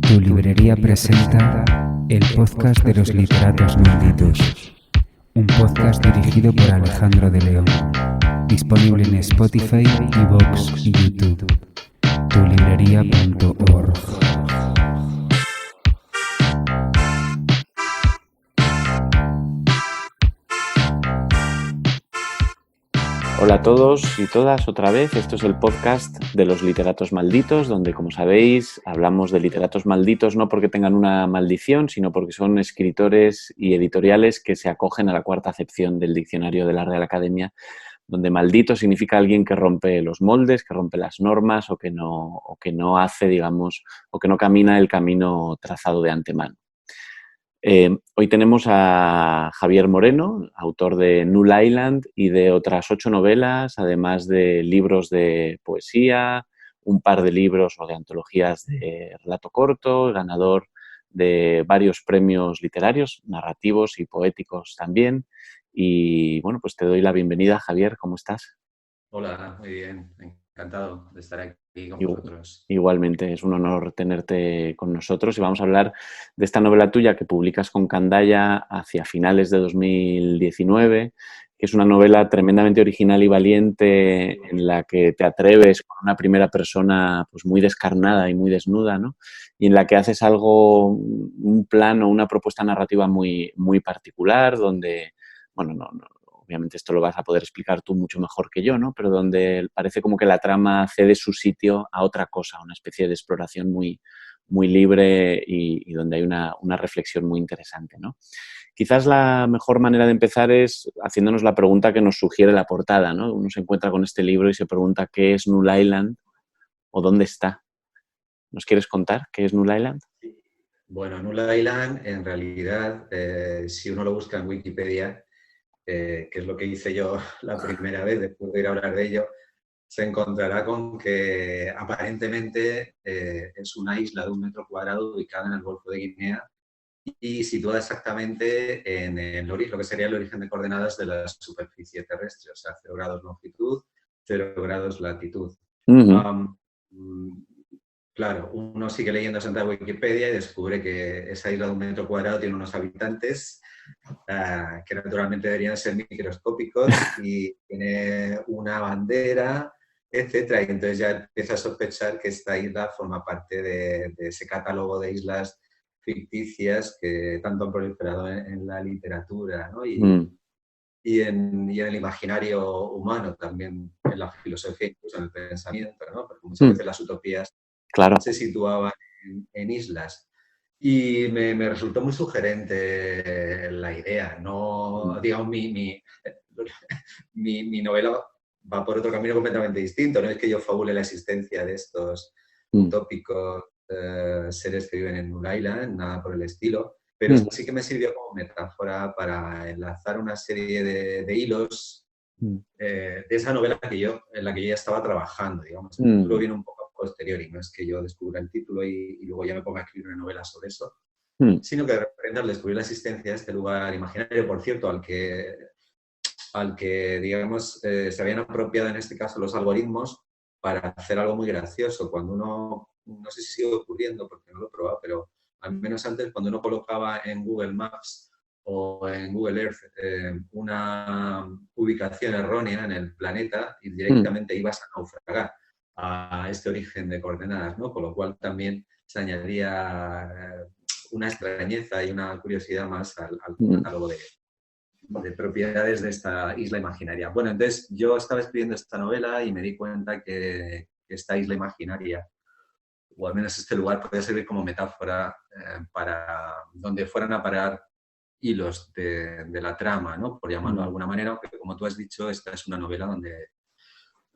Tu librería presenta el podcast de los literatos malditos, un podcast dirigido por Alejandro de León, disponible en Spotify, iVoox y YouTube. tulibrería.org. Hola a todos y todas otra vez, esto es el podcast de los literatos malditos, donde, como sabéis, hablamos de literatos malditos no porque tengan una maldición, sino porque son escritores y editoriales que se acogen a la cuarta acepción del diccionario de la Real Academia, donde maldito significa alguien que rompe los moldes, que rompe las normas o que no hace, digamos, o que no camina el camino trazado de antemano. Hoy tenemos a Javier Moreno, autor de Null Island y de otras 8 novelas, además de libros de poesía, un par de libros o de antologías de relato corto, ganador de varios premios literarios, narrativos y poéticos también. Y bueno, pues te doy la bienvenida, Javier, ¿cómo estás? Hola, muy bien, encantado de estar aquí con vosotros. Igualmente, es un honor tenerte con nosotros y vamos a hablar de esta novela tuya que publicas con Candaya hacia finales de 2019, que es una novela tremendamente original y valiente en la que te atreves con una primera persona pues muy descarnada y muy desnuda, ¿no? Y en la que haces algo, un plano, una propuesta narrativa muy, muy particular, donde, bueno, obviamente esto lo vas a poder explicar tú mucho mejor que yo, ¿no? Pero donde parece como que la trama cede su sitio a otra cosa, una especie de exploración muy, muy libre y donde hay una reflexión muy interesante, ¿no? Quizás la mejor manera de empezar es haciéndonos la pregunta que nos sugiere la portada, ¿no? Uno se encuentra con este libro y se pregunta ¿qué es Null Island o dónde está? ¿Nos quieres contar qué es Null Island? Bueno, Null Island, en realidad, si uno lo busca en Wikipedia, que es lo que hice yo la primera vez, después de ir a hablar de ello, se encontrará con que aparentemente es una isla de 1 metro cuadrado ubicada en el Golfo de Guinea y situada exactamente en el lo que sería el origen de coordenadas de la superficie terrestre, o sea, 0 grados longitud, 0 grados latitud. Uh-huh. Claro, uno sigue leyendo Santa Wikipedia y descubre que esa isla de 1 metro cuadrado tiene unos habitantes que naturalmente deberían ser microscópicos y tiene una bandera, etcétera. Y entonces ya empieza a sospechar que esta isla forma parte de ese catálogo de islas ficticias que tanto han proliferado en la literatura, ¿no? Y en el imaginario humano también, en la filosofía, incluso en el pensamiento, ¿no? Porque muchas veces las utopías Claro. se situaban en islas. Y me resultó muy sugerente la idea. No, digamos, mi novela va por otro camino completamente distinto. No es que yo fabule la existencia de estos utópicos seres que viven en Null Island, nada por el estilo, pero sí que me sirvió como metáfora para enlazar una serie de hilos de esa novela en la que yo ya estaba trabajando, digamos. El título viene un poco posterior y no es que yo descubra el título y luego ya me ponga a escribir una novela sobre eso, sino que de repente al descubrir la existencia de este lugar imaginario, por cierto, al que digamos, se habían apropiado en este caso los algoritmos para hacer algo muy gracioso. Cuando uno, no sé si sigue ocurriendo porque no lo he probado, pero al menos antes cuando uno colocaba en Google Maps o en Google Earth una ubicación errónea en el planeta y directamente ibas a naufragar a este origen de coordenadas, ¿no? Con lo cual también se añadía una extrañeza y una curiosidad más al catálogo de propiedades de esta isla imaginaria. Bueno, entonces yo estaba escribiendo esta novela y me di cuenta que esta isla imaginaria, o al menos este lugar, podía servir como metáfora para donde fueran a parar hilos de la trama, ¿no? Por llamarlo de alguna manera, porque como tú has dicho, esta es una novela donde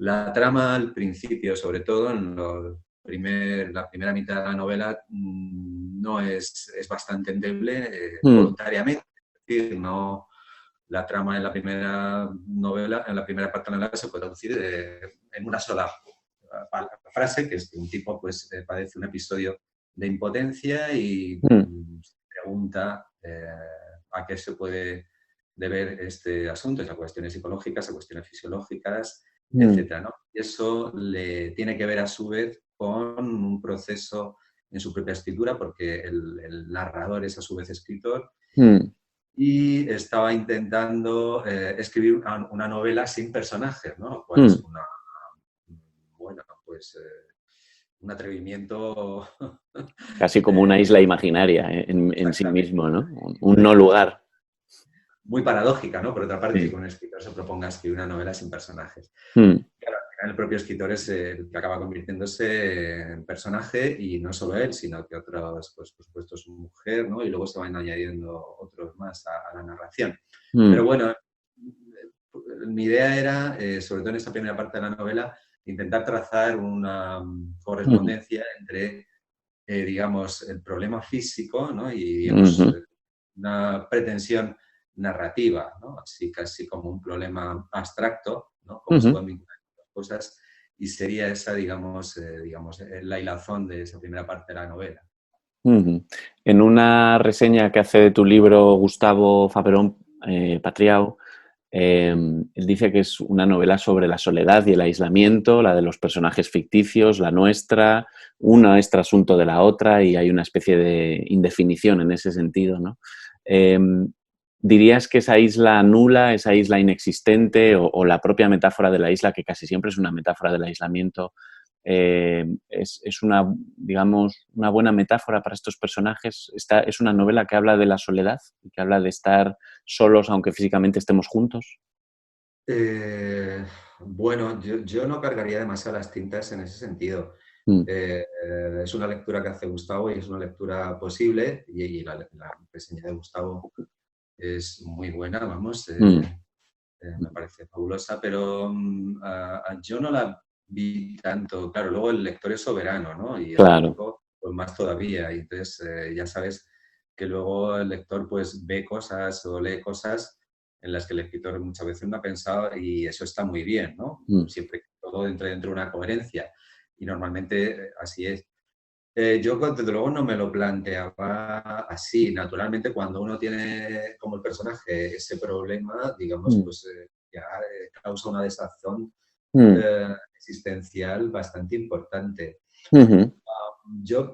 la trama al principio, sobre todo en la primera mitad de la novela, no es bastante endeble voluntariamente. Es decir, no, la trama en la primera novela, en la primera parte de la novela, se puede traducir en una sola frase, que es que un tipo pues, padece un episodio de impotencia y se pregunta a qué se puede deber este asunto, a cuestiones psicológicas, a cuestiones fisiológicas, etcétera, ¿no? Y eso le tiene que ver a su vez con un proceso en su propia escritura, porque el narrador es a su vez escritor, mm, y estaba intentando escribir una novela sin personajes, ¿no? Lo cual es mm. bueno, pues un atrevimiento Casi como una eh, isla imaginaria en sí exactamente, mismo, ¿no? Un no lugar. muy paradójica, ¿no? Por otra parte, Sí. que un escritor se proponga escribir una novela sin personajes. Mm, Claro, al final el propio escritor es el que acaba convirtiéndose en personaje, y no solo él, sino que otros, pues por supuesto su mujer, ¿no? Y luego se van añadiendo otros más a la narración. Pero mm, bueno, mi idea era, sobre todo en esta primera parte de la novela, intentar trazar una mm, correspondencia entre, digamos, el problema físico, ¿no? Y, digamos, ujú, una pretensión narrativa, ¿no? Así casi como un problema abstracto, ¿no? Cómo se ujú, pueden vincular las cosas, y sería esa, digamos, la hilazón de esa primera parte de la novela. ujú. En una reseña que hace de tu libro Gustavo Faberón Patriao, él dice que es una novela sobre la soledad y el aislamiento, la de los personajes ficticios, la nuestra, una es trasunto de la otra y hay una especie de indefinición en ese sentido, ¿no? ¿Dirías que esa isla nula, esa isla inexistente o la propia metáfora de la isla, que casi siempre es una metáfora del aislamiento, es una, digamos, una buena metáfora para estos personajes? Es una novela que habla de la soledad y que habla de estar solos aunque físicamente estemos juntos. Bueno, yo no cargaría demasiado las tintas en ese sentido. Mm, Es una lectura que hace Gustavo y es una lectura posible, y la reseña de Gustavo es muy buena, vamos, mm, me parece fabulosa, pero yo no la vi tanto. Claro, luego el lector es soberano, ¿no? Y el claro. público, pues más todavía. Y entonces ya sabes que luego el lector pues ve cosas o lee cosas en las que el escritor muchas veces no ha pensado, y eso está muy bien, ¿no? Mm, Siempre que todo entre dentro de una coherencia. Y normalmente así es. Yo, desde luego, no me lo planteaba así. Naturalmente, cuando uno tiene como el personaje ese problema, digamos, mm, pues ya causa una desazón mm, existencial bastante importante. ujú,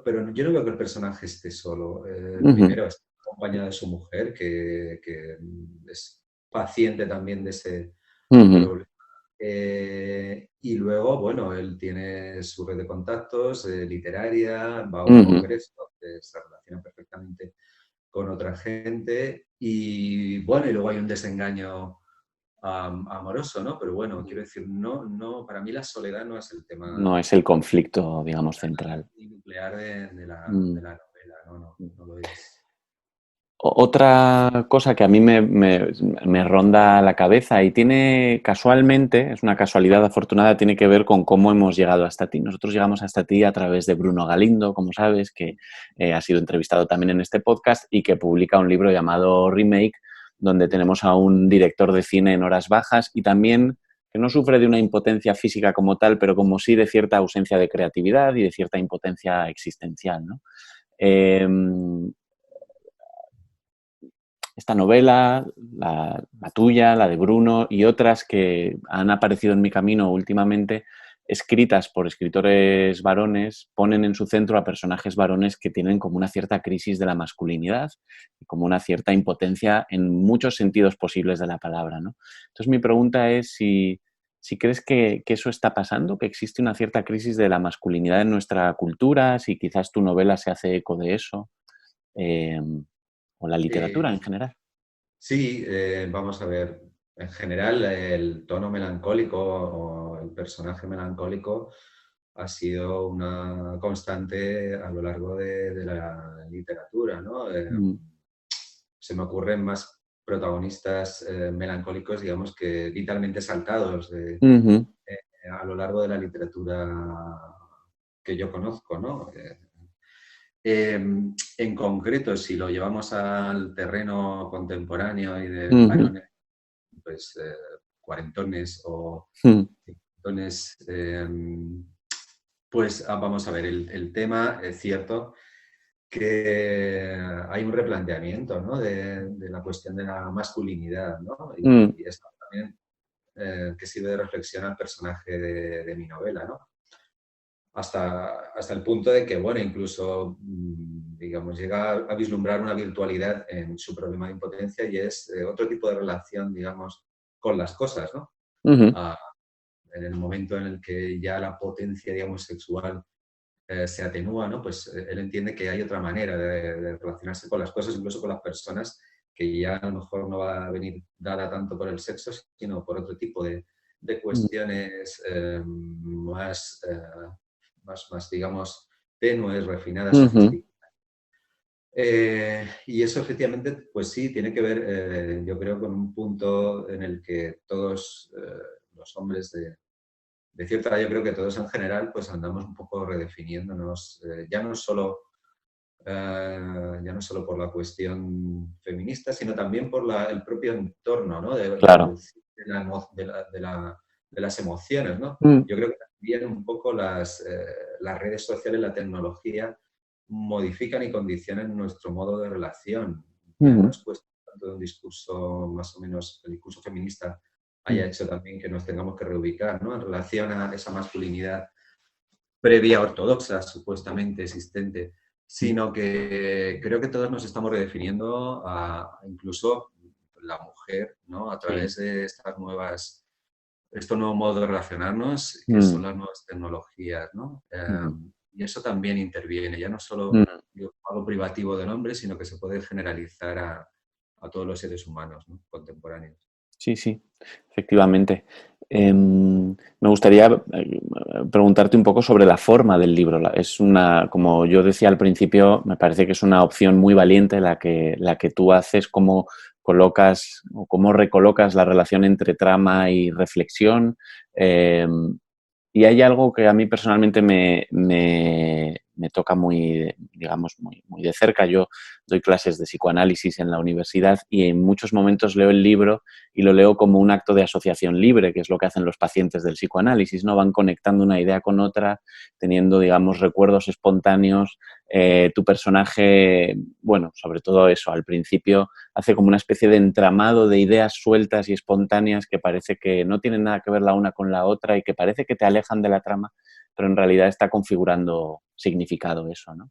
Pero yo no veo que el personaje esté solo. ujú, Primero, está acompañado de su mujer, que es paciente también de ese ujú, problema. Y luego, bueno, él tiene su red de contactos literaria, va a un ujú, congreso, se relaciona perfectamente con otra gente, y bueno, y luego hay un desengaño amoroso, ¿no? Pero bueno, quiero decir, para mí la soledad no es el no tema es el conflicto, digamos, central. nuclear Mm. de la novela, no lo es. Otra cosa que a mí me ronda la cabeza y tiene casualmente, es una casualidad afortunada, tiene que ver con cómo hemos llegado hasta ti. Nosotros llegamos hasta ti a través de Bruno Galindo, como sabes, que ha sido entrevistado también en este podcast y que publica un libro llamado Remake, donde tenemos a un director de cine en horas bajas y también que no sufre de una impotencia física como tal, pero como sí de cierta ausencia de creatividad y de cierta impotencia existencial, ¿no? Eh, Esta novela, la tuya, la de Bruno y otras que han aparecido en mi camino últimamente, escritas por escritores varones, ponen en su centro a personajes varones que tienen como una cierta crisis de la masculinidad y como una cierta impotencia en muchos sentidos posibles de la palabra, ¿no? Entonces mi pregunta es si crees que eso está pasando, que existe una cierta crisis de la masculinidad en nuestra cultura, si quizás tu novela se hace eco de eso. Eh, o la Eh, literatura en general. sí, vamos a ver. En general, el tono melancólico o el personaje melancólico ha sido una constante a lo largo de la literatura, ¿no? Mm, Se me ocurren más protagonistas melancólicos, digamos, que vitalmente saltados ujú, a lo largo de la literatura que yo conozco, ¿no? En concreto, si lo llevamos al terreno contemporáneo y de ujú, varones, pues cuarentones o mm, cincuentones, pues vamos a ver, el tema es cierto que hay un replanteamiento, ¿no? de la cuestión de la masculinidad, ¿no? mm, Y esto también que sirve de reflexión al personaje de mi novela, ¿no? hasta el punto de que, bueno, incluso, digamos, llega a vislumbrar una virtualidad en su problema de impotencia y es otro tipo de relación, digamos, con las cosas, ¿no? Ujú. En el momento en el que ya la potencia, digamos, sexual se atenúa, ¿no? Pues él entiende que hay otra manera de relacionarse con las cosas, incluso con las personas, que ya a lo mejor no va a venir dada tanto por el sexo, sino por otro tipo de cuestiones más, digamos, tenues, refinadas, Ujú. sofisticadas. Y eso efectivamente, pues sí, tiene que ver, yo creo, con un punto en el que todos los hombres de cierta edad, yo creo que todos en general, pues andamos un poco redefiniéndonos, ya no solo por la cuestión feminista, sino también por el propio entorno, ¿no? Claro. De las emociones, ¿no? Mm. Yo creo que también un poco las redes sociales, la tecnología, modifican y condicionan nuestro modo de relación. Ya no Ujú. es cuestión tanto de un discurso, más o menos, el discurso feminista haya Mm. hecho también que nos tengamos que reubicar, ¿no? En relación a esa masculinidad previa ortodoxa, supuestamente existente, sino que creo que todos nos estamos redefiniendo incluso la mujer, ¿no? A Sí. través de estos nuevos modos de relacionarnos, que son Mm. las nuevas tecnologías, ¿no? Ujú. Y eso también interviene, ya no solo Mm. digo, algo privativo del hombre, sino que se puede generalizar a todos los seres humanos, ¿no? Contemporáneos. Sí, sí, efectivamente. Me gustaría preguntarte un poco sobre la forma del libro. Es una, como yo decía al principio, me parece que es una opción muy valiente la que tú haces, cómo colocas o cómo recolocas la relación entre trama y reflexión. Eh, y hay algo que a mí personalmente me toca muy, digamos, muy de cerca. Yo doy clases de psicoanálisis en la universidad y en muchos momentos leo el libro y lo leo como un acto de asociación libre, que es lo que hacen los pacientes del psicoanálisis, ¿no? Van conectando una idea con otra, teniendo, digamos, recuerdos espontáneos. Tu personaje, bueno, sobre todo eso, al principio hace como una especie de entramado de ideas sueltas y espontáneas que parece que no tienen nada que ver la una con la otra y que parece que te alejan de la trama, pero en realidad está configurando significado eso, ¿no?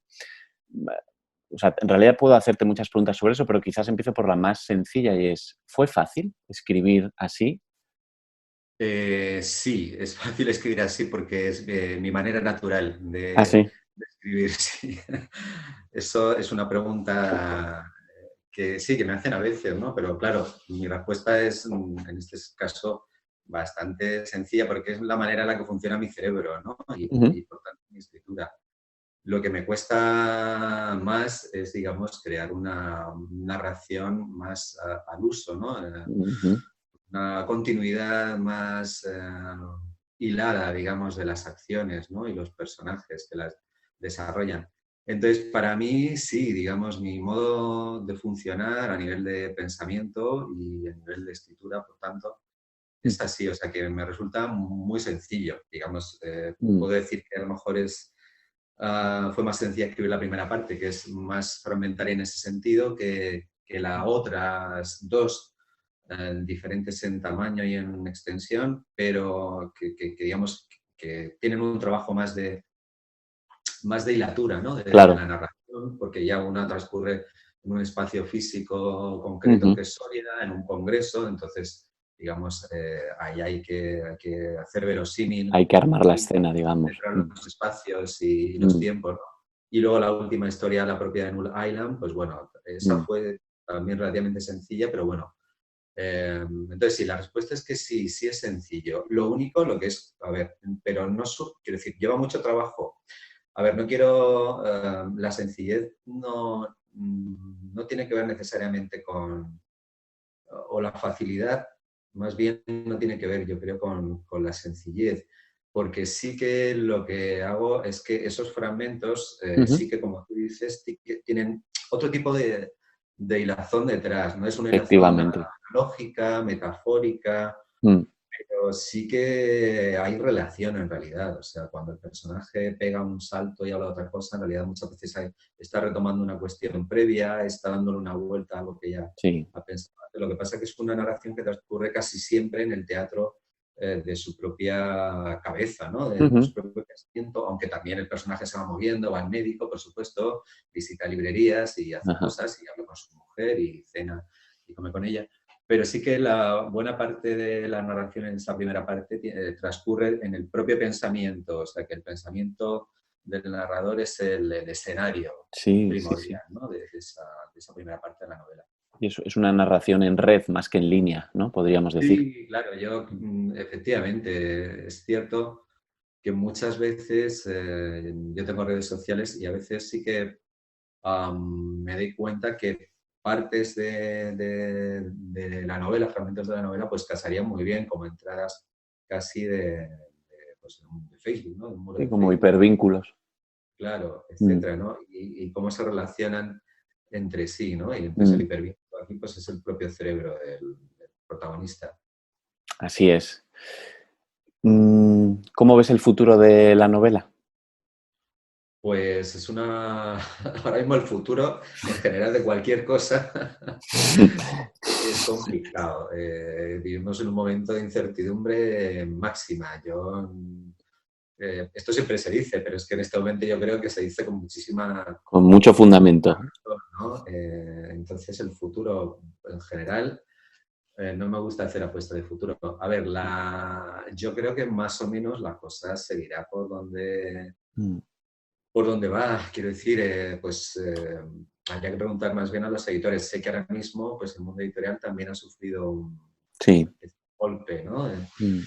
O sea, en realidad puedo hacerte muchas preguntas sobre eso, pero quizás empiezo por la más sencilla y es, ¿fue fácil escribir así? Sí, es fácil escribir así porque es mi manera natural Así. de escribir. Sí. Eso es una pregunta que sí, que me hacen a veces, ¿no? Pero claro, mi respuesta es, en este caso, bastante sencilla porque es la manera en la que funciona mi cerebro, ¿no? Ujú. Y por tanto, mi escritura. Lo que me cuesta más es, digamos, crear una narración más al uso, ¿no? Ujú. Una continuidad más hilada, digamos, de las acciones, ¿no? Y los personajes que las desarrollan. Entonces, para mí, sí, digamos, mi modo de funcionar a nivel de pensamiento y a nivel de escritura, por tanto, es así. O sea, que me resulta muy sencillo. Digamos, Mm. puedo decir que a lo mejor fue más sencilla escribir la primera parte, que es más fragmentaria en ese sentido, que las otras dos, diferentes en tamaño y en extensión, pero que digamos que tienen un trabajo más de hilatura, ¿no? De la Claro. narración, porque ya una transcurre en un espacio físico concreto Ujú. que es sólida, en un congreso, entonces, digamos, ahí hay que hacer verosímil Hay que armar la escena, digamos. centrar Mm. los espacios y los Mm. tiempos, ¿no? Y luego la última historia, la propia de Null Island, pues bueno, esa Mm. fue también relativamente sencilla, pero bueno. Entonces, sí, la respuesta es que sí, sí es sencillo. Lo único, lo que es, a ver, pero no, quiero decir, lleva mucho trabajo. A ver, no quiero, la sencillez no tiene que ver necesariamente o la facilidad, más bien no tiene que ver, yo creo, con la sencillez, porque sí que lo que hago es que esos fragmentos, Ujú. sí que, como tú dices, sí que tienen otro tipo de hilazón detrás, no es una hilazón Efectivamente. lógica, metafórica, Mm. pero sí que hay relación en realidad. O sea, cuando el personaje pega un salto y habla de otra cosa, en realidad muchas veces está retomando una cuestión previa, está dándole una vuelta a algo que ya Sí. ha pensado. Lo que pasa es que es una narración que transcurre casi siempre en el teatro de su propia cabeza, ¿no? De Ujú. su propio pensamiento, aunque también el personaje se va moviendo, va al médico, por supuesto, visita librerías y hace Ajá. cosas y habla con su mujer y cena y come con ella. Pero sí que la buena parte de la narración en esa primera parte transcurre en el propio pensamiento, o sea que el pensamiento del narrador es el escenario Sí, sí, sí. primordial, ¿no? De esa primera parte de la novela. Y eso es una narración en red más que en línea, ¿no? Podríamos decir. Sí, claro, efectivamente, es cierto que muchas veces yo tengo redes sociales y a veces sí que me doy cuenta que partes de la novela, fragmentos de la novela, pues casarían muy bien como entradas casi pues, de Facebook, ¿no? De un muro Sí, de como Facebook, hipervínculos. claro, Mm, etcétera, ¿no? Y cómo se relacionan entre sí, ¿no? Y entonces el mm. hipervínculo aquí pues es el propio cerebro del protagonista. Así es. ¿Cómo ves el futuro de la novela? Pues es ahora mismo el futuro en general de cualquier cosa es complicado. Vivimos en un momento de incertidumbre máxima. Esto siempre se dice, pero es que en este momento yo creo que se dice con muchísima, Con mucho fundamento. ¿no? Entonces el futuro en general, no me gusta hacer apuesta de futuro. A ver, yo creo que más o menos la cosa seguirá Mm, por dónde va. Quiero decir, habría que preguntar más bien a los editores. Sé que ahora mismo pues, el mundo editorial también ha sufrido sí. un golpe, ¿no? Mm,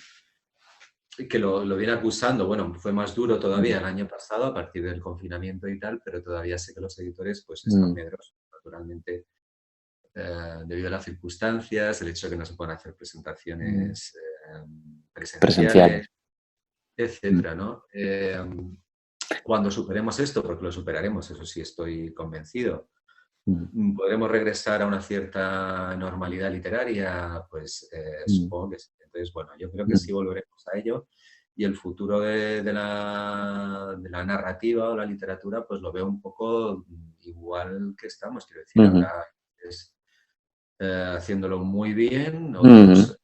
Que lo viene acusando. Bueno, fue más duro mm, todavía el año pasado a partir del confinamiento y tal, pero todavía sé que los editores pues, están mm, medrosos, naturalmente, debido a las circunstancias, el hecho de que no se puedan hacer mm. presentaciones Presenciales. presenciales, Mm, etcétera, ¿no? Cuando superemos esto, porque lo superaremos, eso sí estoy convencido, mm, podremos regresar a una cierta normalidad literaria, pues mm, supongo que sí. Entonces, bueno, yo creo que mm, sí volveremos a ello y el futuro de la narrativa o la literatura, pues lo veo un poco igual que estamos. Quiero decir, ujú, habrá haciéndolo muy bien, ujú, otros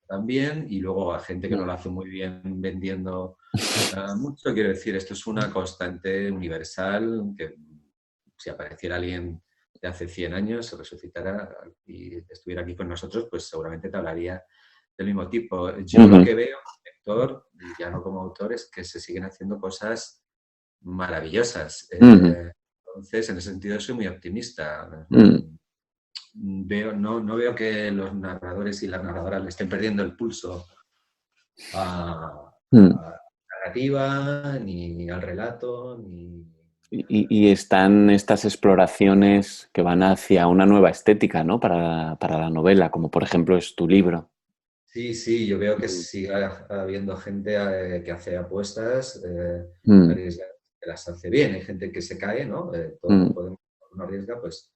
también, y luego a gente que no lo hace muy bien vendiendo mucho. Quiero decir, esto es una constante universal que si apareciera alguien de hace 100 años, se resucitara y estuviera aquí con nosotros, pues seguramente te hablaría del mismo tipo. Yo lo ujú, que veo como lector, y ya no como autor, es que se siguen haciendo cosas maravillosas. ujú, Entonces, en ese sentido, soy muy optimista. mm, No veo que los narradores y las narradoras le estén perdiendo el pulso a mm. la narrativa, ni al relato, ni... Y están estas exploraciones que van hacia una nueva estética, ¿no? Para la novela, como por ejemplo es tu libro. Sí, sí, yo veo que Mm, sigue habiendo gente que hace apuestas, mm, arriesgadas, que las hace bien. Hay gente que se cae, ¿no? Todos mm, podemos, cuando uno arriesga, pues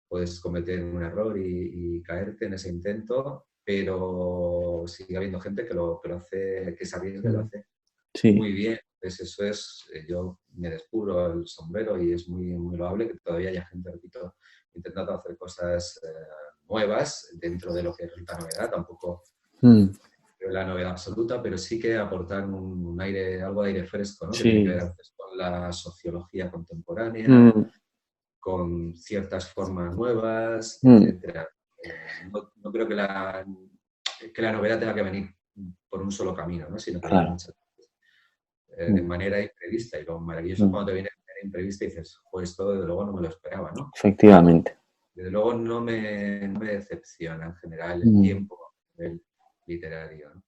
puedes cometer un error y caerte en ese intento, pero sigue habiendo gente que lo hace, que se arriesga y lo mm. hace Sí. muy bien. Entonces eso yo me descubro el sombrero y es muy, muy loable que todavía haya gente, repito, intentando hacer cosas nuevas dentro de lo que es la novedad. Tampoco Mm, la novedad absoluta, pero sí que aportar un aire, algo de aire fresco, ¿no? Que tiene que ver sí. a veces con la sociología contemporánea, Mm, con ciertas formas nuevas, mm, etcétera. No creo que la novedad tenga que venir por un solo camino, ¿no? Sino que viene claro. muchas de Mm, manera imprevista. Y lo maravilloso es mm. cuando te viene de manera imprevista y dices, pues esto desde luego no me lo esperaba, ¿no? Efectivamente. Desde luego no me decepciona en general el Mm. tiempo a nivel literario, ¿no?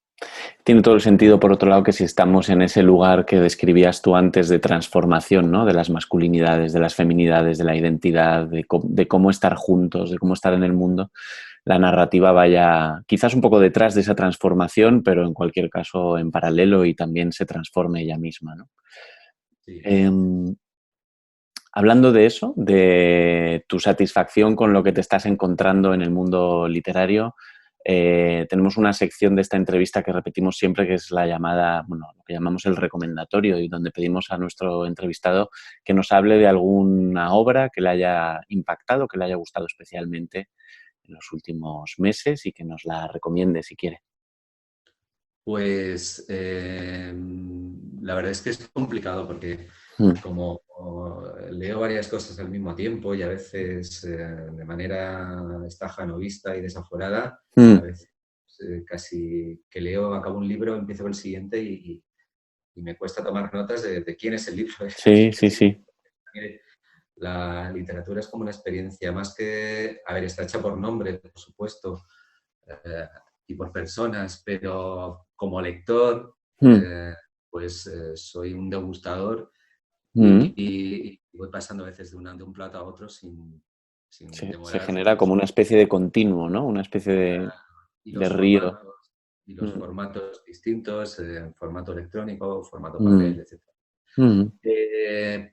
Tiene todo el sentido, por otro lado, que si estamos en ese lugar que describías tú antes de transformación, ¿no? De las masculinidades, de las feminidades, de la identidad, de cómo estar juntos, de cómo estar en el mundo, la narrativa vaya quizás un poco detrás de esa transformación, pero en cualquier caso en paralelo y también se transforme ella misma, ¿no? Sí. Em, Hablando de eso, de tu satisfacción con lo que te estás encontrando en el mundo literario, tenemos una sección de esta entrevista que repetimos siempre, que es la llamada, bueno, lo que llamamos el recomendatorio, y donde pedimos a nuestro entrevistado que nos hable de alguna obra que le haya impactado, que le haya gustado especialmente en los últimos meses y que nos la recomiende si quiere. Pues la verdad es que es complicado porque Mm, como leo varias cosas al mismo tiempo y a veces de manera estajanovista y desaforada, a mm. veces casi que leo, acabo un libro, empiezo el siguiente y me cuesta tomar notas de quién es el libro. Sí, sí, sí. La literatura es como una experiencia, más que, a ver, está hecha por nombre, por supuesto, eh, y por personas, pero como lector, Mm, pues soy un degustador mm. y voy pasando a veces de un plato a otro sin Se demorar genera mucho. como una especie de continuo, ¿no? Una especie Y de los río. formatos, y los Mm, formatos distintos, formato electrónico, formato mm, papel, etc. mm.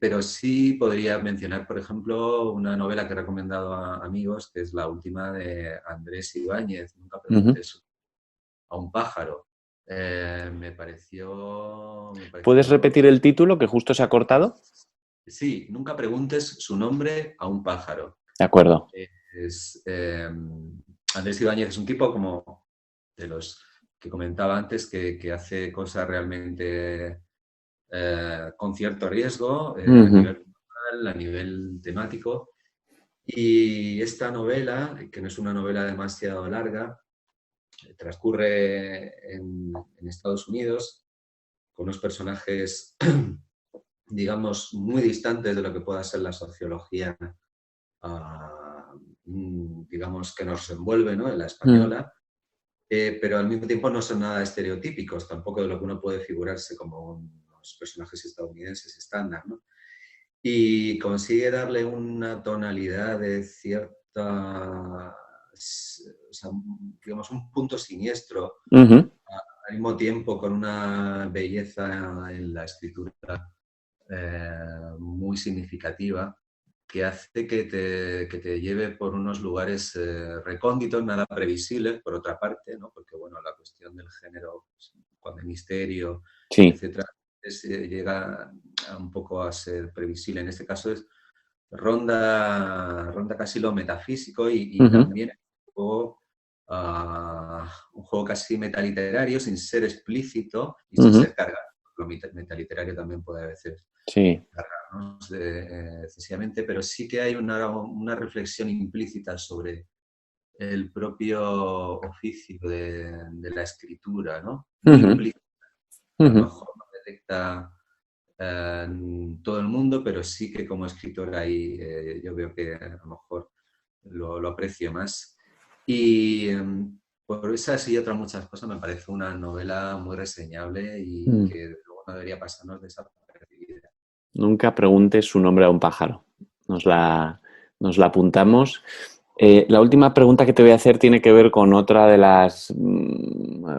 Pero sí podría mencionar, por ejemplo, una novela que he recomendado a amigos, que es la última de Andrés Ibáñez, Nunca Ujú. preguntes a un pájaro. Me ¿Puedes pareció... repetir el título que justo se ha cortado? Sí, nunca preguntes su nombre a un pájaro. De acuerdo. Es, Andrés Ibáñez es un tipo como de los que comentaba antes que hace cosas realmente con cierto riesgo a Ujú, nivel cultural, a nivel temático. Y esta novela, que no es una novela demasiado larga, transcurre en Estados Unidos con unos personajes, digamos, muy distantes de lo que pueda ser la sociología, digamos, que nos envuelve, ¿no? En la mm. española, pero al mismo tiempo no son nada estereotípicos, tampoco de lo que uno puede figurarse como unos personajes estadounidenses estándar, ¿no? Y consigue darle una tonalidad de cierta, o sea, digamos, un punto siniestro, Ujú, al mismo tiempo con una belleza en la escritura muy significativa que hace que te lleve por unos lugares recónditos, nada previsibles, por otra parte, ¿no? Porque bueno, la cuestión del género, pues, cuando hay misterio, sí. etcétera, llega un poco a ser previsible. En este caso ronda casi lo metafísico y Ujú, también un juego casi metaliterario sin ser explícito y sin ujú, ser cargado. Lo metaliterario también puede a veces sí. cargarnos excesivamente, pero sí que hay una reflexión implícita sobre el propio oficio de la escritura, ¿no? Muy Ujú, implícita. A lo ujú. mejor no detecta todo el mundo, pero sí que como escritor ahí yo veo que a lo mejor lo aprecio más. Y por esas y otras muchas cosas me parece una novela muy reseñable y Mm. que luego no debería pasarnos desapercibida. Nunca preguntes su nombre a un pájaro. Nos la, nos la apuntamos. La última pregunta que te voy a hacer tiene que ver con otra de las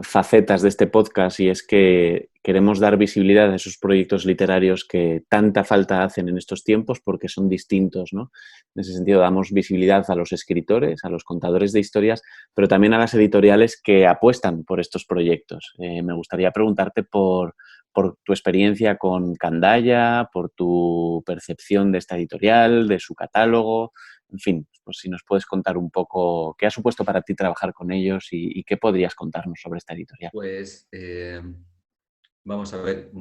facetas de este podcast y es que queremos dar visibilidad a esos proyectos literarios que tanta falta hacen en estos tiempos porque son distintos, ¿no? En ese sentido, damos visibilidad a los escritores, a los contadores de historias, pero también a las editoriales que apuestan por estos proyectos. Me gustaría preguntarte por tu experiencia con Candaya, por tu percepción de esta editorial, de su catálogo, en fin, pues si nos puedes contar un poco qué ha supuesto para ti trabajar con ellos y qué podrías contarnos sobre esta editorial. Pues vamos a ver,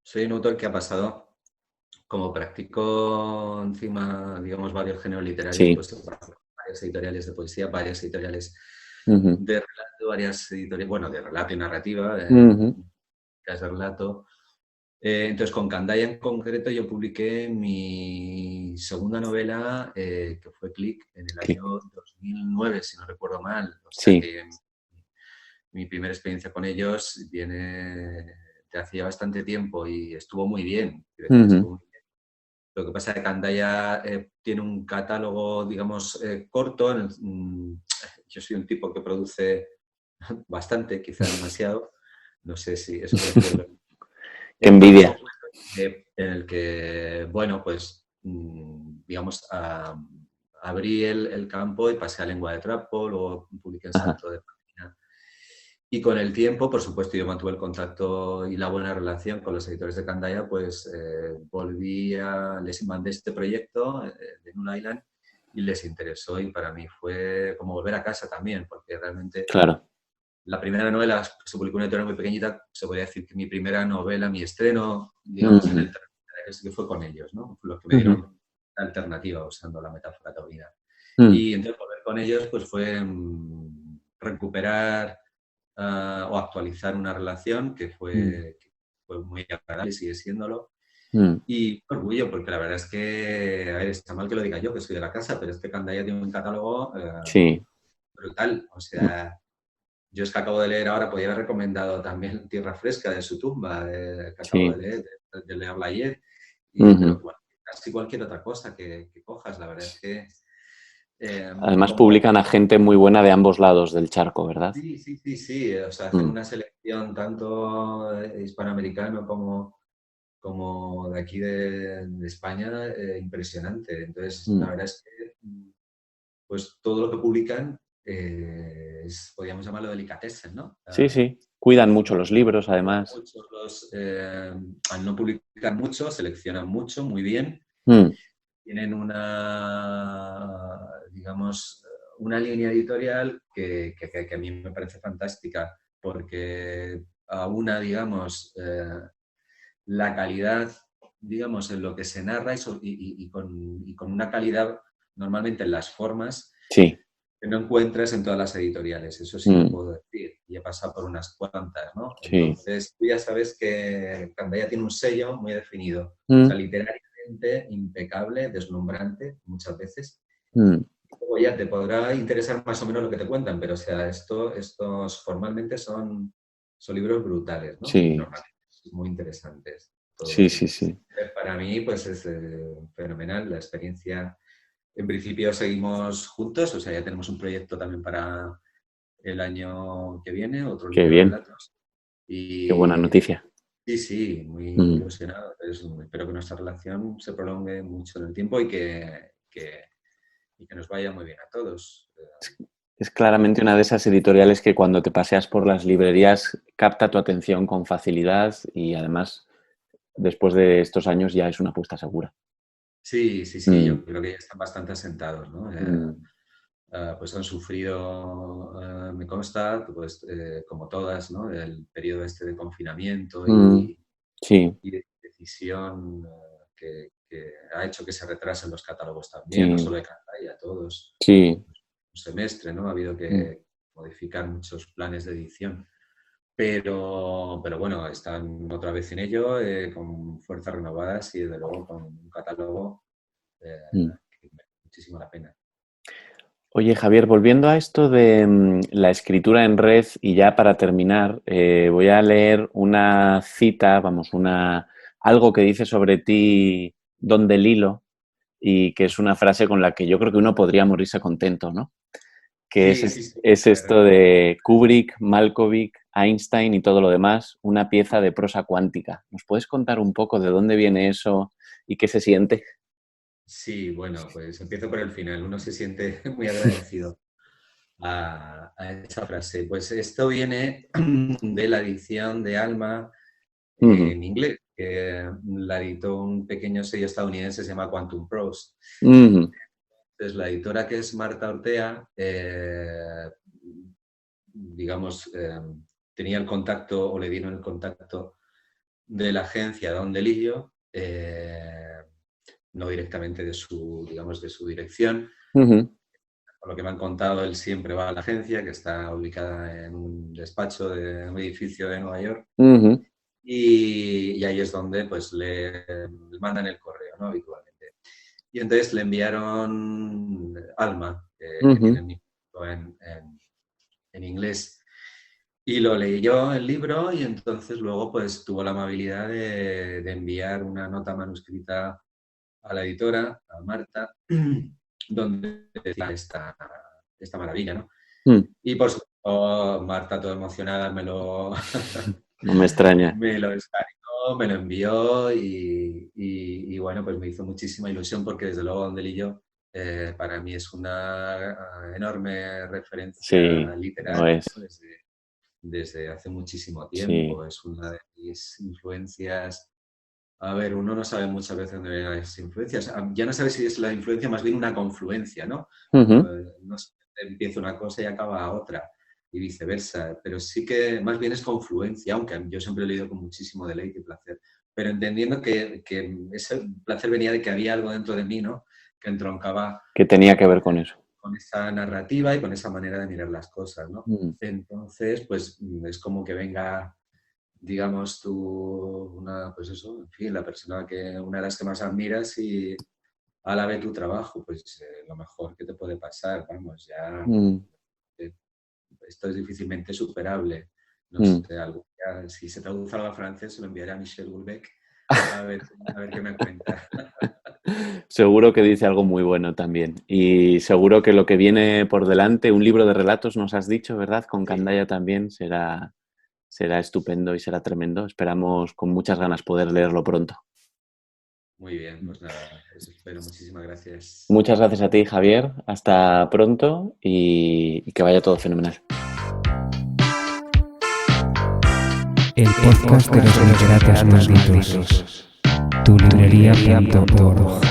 soy un autor que ha pasado, como practico encima, digamos, varios géneros literarios, Sí. pues varias editoriales de poesía, varias editoriales Ujú, de relato, varias editoriales, bueno, de relato y narrativa, ujú, de relato. Entonces, con Candaya en concreto, yo publiqué mi segunda novela, que fue Click, en el clic. año 2009, si no recuerdo mal. O sea Sí. que mi primera experiencia con ellos viene de hacía bastante tiempo y estuvo muy bien. Quiero decir, Ujú, estuvo muy bien. Lo que pasa es que Candaya tiene un catálogo, digamos, corto. Yo soy un tipo que produce bastante, quizá demasiado. No sé si eso puede ser. qué Entonces, envidia. un momento en el que, bueno, pues, digamos, abrí el campo y pasé a Lengua de Trapo, luego publiqué en Ajá. Salto de Página. Y con el tiempo, por supuesto, yo mantuve el contacto y la buena relación con los editores de Candaya, pues les mandé este proyecto de Null Island y les interesó y para mí fue como volver a casa también, porque realmente Claro. la primera novela se publicó en una editorial muy pequeñita, se podría decir que mi primera novela, mi estreno, digamos, en el que fue con ellos, ¿no? Fue los que me dieron la alternativa, usando la metáfora taurina. Y entonces volver con ellos pues fue recuperar o actualizar una relación que fue muy agradable y sigue siéndolo. Y orgullo, porque la verdad es que, a ver, está mal que lo diga yo, que soy de la casa, pero este Candaya tiene un catálogo brutal. O sea, yo es que acabo de leer ahora, podría haber recomendado también Tierra Fresca de su tumba, que acabo de leer, de leerla ayer. Pero casi cualquier otra cosa que cojas, la verdad es que... Además publican a gente muy buena de ambos lados del charco, ¿verdad? Sí. O sea, hacen una selección tanto hispanoamericano como de aquí de España, impresionante. Entonces, la verdad es que pues todo lo que publican podríamos llamarlo delicatessen, ¿no? Sí. Cuidan mucho los libros, además. Al no publicar mucho, seleccionan mucho, muy bien. Tienen digamos, una línea editorial que a mí me parece fantástica, porque aúna, digamos, la calidad, digamos, en lo que se narra y con una calidad normalmente en las formas que no encuentras en todas las editoriales. Eso sí lo puedo decir. Y he pasado por unas cuantas, ¿no? Entonces, tú ya sabes que Candaya tiene un sello muy definido. O sea, literariamente impecable, deslumbrante, muchas veces. Luego ya te podrá interesar más o menos lo que te cuentan, pero, o sea, estos formalmente son libros brutales, ¿no? Sí. Muy interesantes. Sí. Para mí, pues es fenomenal la experiencia. En principio seguimos juntos, o sea, ya tenemos un proyecto también para el año que viene, otro libro de relatos. Qué buena noticia. Sí, muy ilusionado. Espero que nuestra relación se prolongue mucho en el tiempo y que nos vaya muy bien a todos. Es claramente una de esas editoriales que cuando te paseas por las librerías capta tu atención con facilidad y además después de estos años ya es una apuesta segura. Sí, yo creo que ya están bastante asentados, ¿no? Pues han sufrido, me consta, pues, como todas, ¿no? El periodo este de confinamiento y de decisión que ha hecho que se retrasen los catálogos también, no solo de Candaya, todos. Un semestre, ¿no? Ha habido que modificar muchos planes de edición. Pero bueno, están otra vez en ello, con fuerzas renovadas y desde luego con un catálogo que merece muchísimo la pena. Oye, Javier, volviendo a esto de la escritura en red y ya para terminar, voy a leer una cita, algo que dice sobre ti Don DeLillo y que es una frase con la que yo creo que uno podría morirse contento, ¿no? Que es esto de Kubrick, Malkovich, Einstein y todo lo demás, una pieza de prosa cuántica. ¿Nos puedes contar un poco de dónde viene eso y qué se siente? Sí, bueno, pues empiezo por el final. Uno se siente muy agradecido a esa frase. Pues esto viene de la edición de Alma en inglés, que la editó un pequeño sello estadounidense, se llama Quantum Prose. Entonces, la editora, que es Marta Ortea, digamos, tenía el contacto o le dieron el contacto de la agencia Don DeLillo, no directamente de su dirección. Por lo que me han contado, él siempre va a la agencia, que está ubicada en un despacho de un edificio de Nueva York. Y ahí es donde pues le mandan el correo, ¿no? Habitualmente. Y entonces le enviaron Alma, que tiene en inglés. Y lo leyó el libro y entonces luego pues tuvo la amabilidad de enviar una nota manuscrita a la editora, a Marta, donde decía esta maravilla, ¿no? Y por supuesto, Marta, toda emocionada, no me extraña. Me lo descargó, me lo envió y bueno, pues me hizo muchísima ilusión porque desde luego Don DeLillo para mí es una enorme referencia literaria, ¿no? Desde hace muchísimo tiempo. Es una de mis influencias. A ver, uno no sabe muchas veces dónde vienen las influencias. Ya no sabe si es la influencia, más bien una confluencia, ¿no? No sé, empieza una cosa y acaba otra. y viceversa, pero sí que más bien es confluencia, aunque yo siempre he leído con muchísimo deleite y placer, pero entendiendo que ese placer venía de que había algo dentro de mí, ¿no?, que entroncaba Que tenía que ver con eso. Con esa narrativa y con esa manera de mirar las cosas, ¿no? Entonces, pues es como que venga, digamos, pues eso, en fin, la persona una de las que más admiras y alabe tu trabajo, pues lo mejor que te puede pasar, vamos, ya esto es difícilmente superable. No sé, si se traduce algo a francés, se lo enviaré a Michel Houellebecq a ver qué me cuenta. Seguro que dice algo muy bueno también. Y seguro que lo que viene por delante, un libro de relatos, nos has dicho, ¿verdad? Con Candaya también será estupendo y será tremendo. Esperamos con muchas ganas poder leerlo pronto. Muy bien, pues nada, eso espero. Muchísimas gracias. Muchas gracias a ti, Javier. Hasta pronto y que vaya todo fenomenal. El podcast de los literatos malditos. Tu librería.org